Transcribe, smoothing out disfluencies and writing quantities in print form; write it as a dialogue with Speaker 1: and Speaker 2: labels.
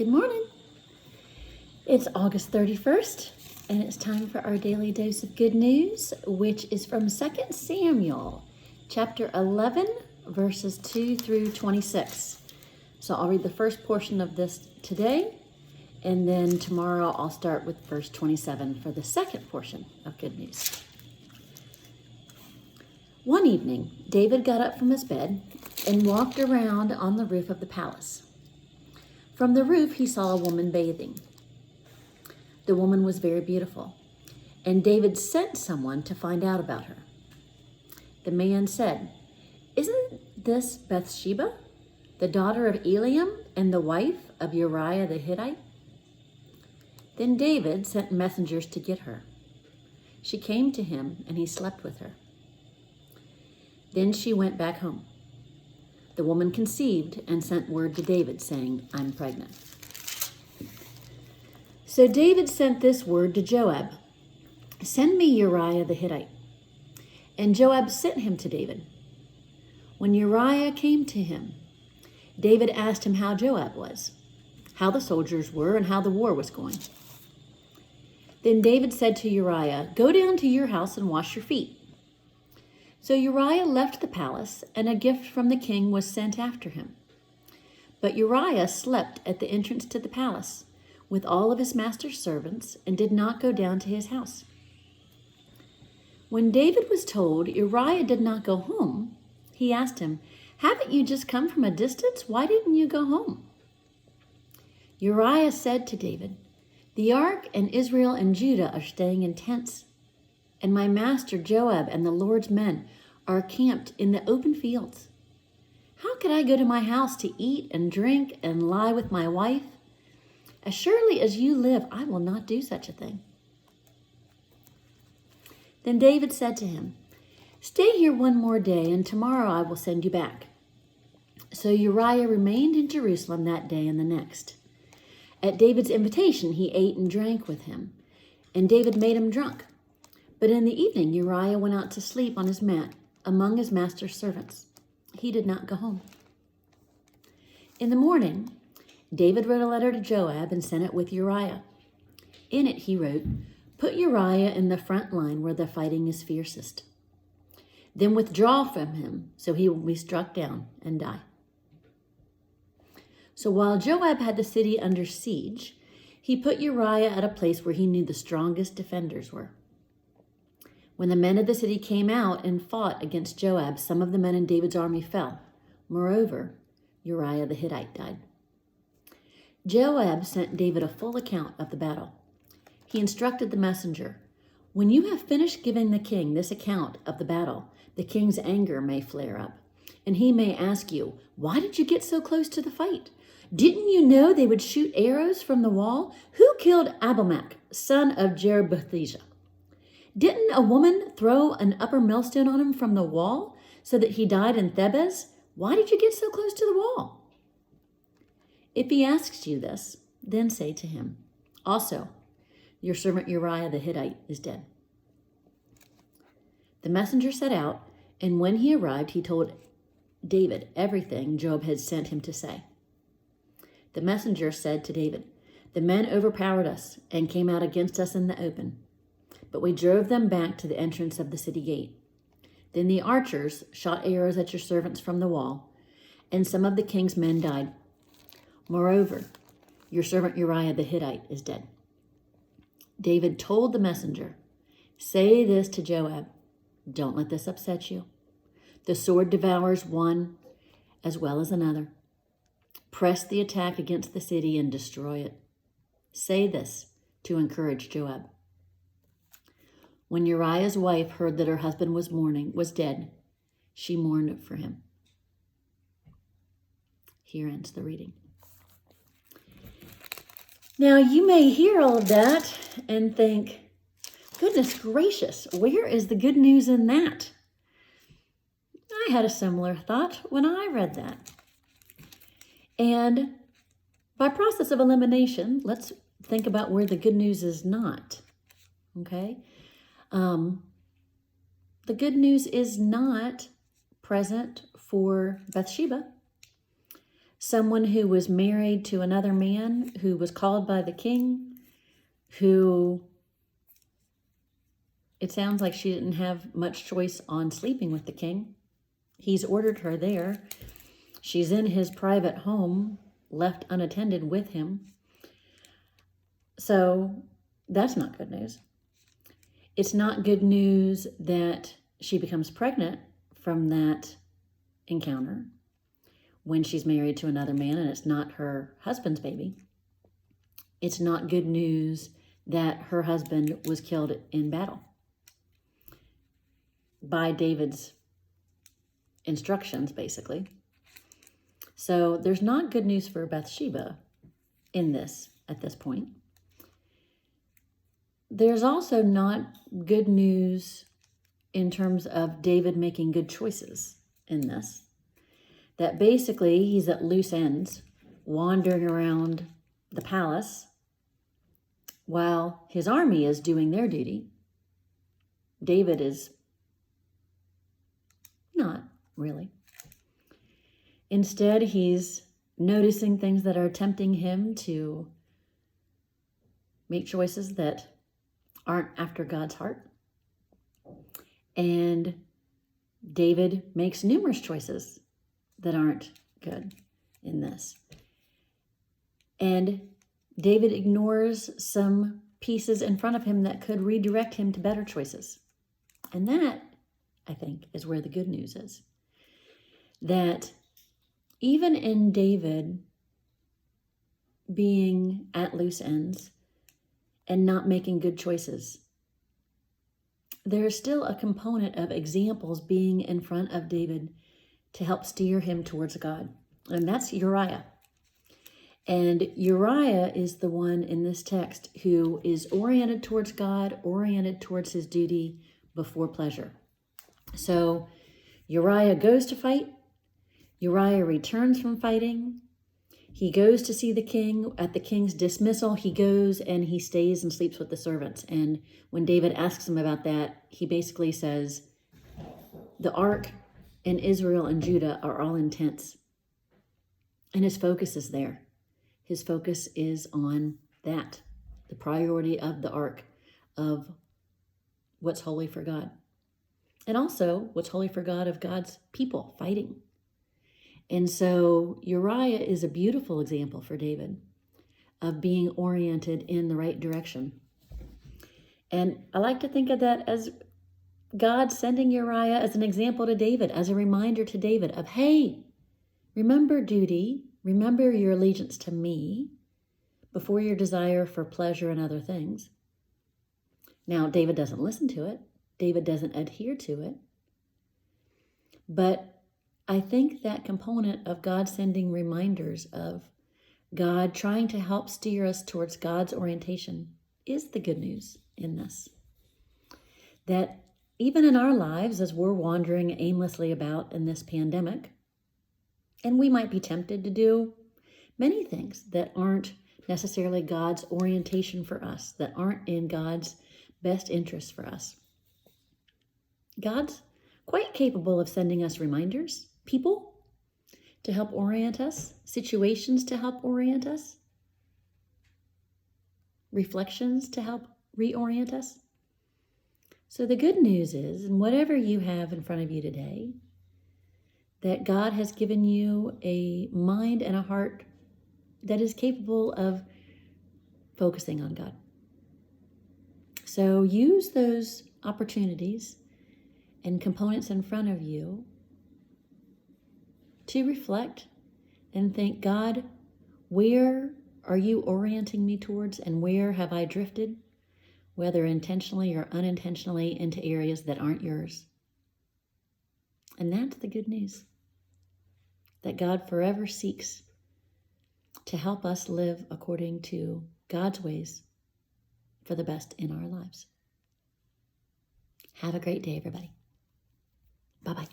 Speaker 1: Good morning. It's August 31st, and it's time for our daily dose of good news, which is from 2 Samuel, chapter 11, verses 2 through 26. So I'll read the first portion of this today, and then tomorrow I'll start with verse 27 for the second portion of good news. One evening, David got up from his bed and walked around on the roof of the palace. From the roof, he saw a woman bathing. The woman was very beautiful, and David sent someone to find out about her. The man said, "Isn't this Bathsheba, the daughter of Eliam and the wife of Uriah the Hittite?" Then David sent messengers to get her. She came to him, and he slept with her. Then she went back home. The woman conceived and sent word to David, saying, "I'm pregnant." So David sent this word to Joab, "Send me Uriah the Hittite." And Joab sent him to David. When Uriah came to him, David asked him how Joab was, how the soldiers were, and how the war was going. Then David said to Uriah, "Go down to your house and wash your feet." So Uriah left the palace, and a gift from the king was sent after him. But Uriah slept at the entrance to the palace with all of his master's servants and did not go down to his house. When David was told Uriah did not go home, he asked him, "Haven't you just come from a distance? Why didn't you go home?" Uriah said to David, "The ark and Israel and Judah are staying in tents, and my master Joab and the Lord's men are camped in the open fields. How could I go to my house to eat and drink and lie with my wife? As surely as you live, I will not do such a thing." Then David said to him, "Stay here one more day, and tomorrow I will send you back." So Uriah remained in Jerusalem that day and the next. At David's invitation, he ate and drank with him, and David made him drunk. But in the evening, Uriah went out to sleep on his mat among his master's servants. He did not go home. In the morning, David wrote a letter to Joab and sent it with Uriah. In it, he wrote, "Put Uriah in the front line where the fighting is fiercest. Then withdraw from him so he will be struck down and die." So while Joab had the city under siege, he put Uriah at a place where he knew the strongest defenders were. When the men of the city came out and fought against Joab, some of the men in David's army fell. Moreover, Uriah the Hittite died. Joab sent David a full account of the battle. He instructed the messenger, "When you have finished giving the king this account of the battle, the king's anger may flare up, and he may ask you, 'Why did you get so close to the fight? Didn't you know they would shoot arrows from the wall? Who killed Abimelech, son of Jerubbaal? Didn't a woman throw an upper millstone on him from the wall so that he died in Thebez? Why did you get so close to the wall?' If he asks you this, then say to him, 'Also, your servant Uriah the Hittite is dead.'" The messenger set out, and when he arrived, he told David everything Joab had sent him to say. The messenger said to David, "The men overpowered us and came out against us in the open, but we drove them back to the entrance of the city gate. Then the archers shot arrows at your servants from the wall, and some of the king's men died. Moreover, your servant Uriah the Hittite is dead." David told the messenger, "Say this to Joab, 'Don't let this upset you. The sword devours one as well as another. Press the attack against the city and destroy it.' Say this to encourage Joab." When Uriah's wife heard that her husband was dead, she mourned for him. Here ends the reading. Now, you may hear all of that and think, "Goodness gracious, where is the good news in that?" I had a similar thought when I read that. And by process of elimination, let's think about where the good news is not. Okay? The good news is not present for Bathsheba. someone who was married to another man who was called by the king, who it sounds like she didn't have much choice on sleeping with the king. He's ordered her there. She's in his private home, left unattended with him. So that's not good news. It's not good news that she becomes pregnant from that encounter when she's married to another man and it's not her husband's baby. It's not good news that her husband was killed in battle by David's instructions, basically. So there's not good news for Bathsheba in this at this point. There's also not good news in terms of David making good choices in this. That basically he's at loose ends, wandering around the palace while his army is doing their duty. David is not really. Instead, he's noticing things that are tempting him to make choices that aren't after God's heart. And David makes numerous choices that aren't good in this. And David ignores some pieces in front of him that could redirect him to better choices. And that, I think, is where the good news is. That even in David being at loose ends and not making good choices, there's still a component of examples being in front of David to help steer him towards God. And that's Uriah. And Uriah is the one in this text who is oriented towards God, oriented towards his duty before pleasure. So Uriah goes to fight. Uriah returns from fighting. He goes to see the king. At the king's dismissal, he goes and he stays and sleeps with the servants. And when David asks him about that, he basically says, the ark and Israel and Judah are all in tents. And his focus is there. His focus is on that, the priority of the ark, of what's holy for God. And also what's holy for God of God's people fighting. And so Uriah is a beautiful example for David of being oriented in the right direction. And I like to think of that as God sending Uriah as an example to David, as a reminder to David of, hey, remember duty, remember your allegiance to me before your desire for pleasure and other things. Now, David doesn't listen to it. David doesn't adhere to it. But I think that component of God sending reminders of God trying to help steer us towards God's orientation is the good news in this. That even in our lives, as we're wandering aimlessly about in this pandemic, and we might be tempted to do many things that aren't necessarily God's orientation for us, that aren't in God's best interest for us. God's quite capable of sending us reminders, people to help orient us, situations to help orient us, reflections to help reorient us. So the good news is, in whatever you have in front of you today, that God has given you a mind and a heart that is capable of focusing on God. So use those opportunities and components in front of you to reflect and think, God, where are you orienting me towards, and where have I drifted, whether intentionally or unintentionally, into areas that aren't yours? And that's the good news, that God forever seeks to help us live according to God's ways for the best in our lives. Have a great day, everybody. Bye-bye.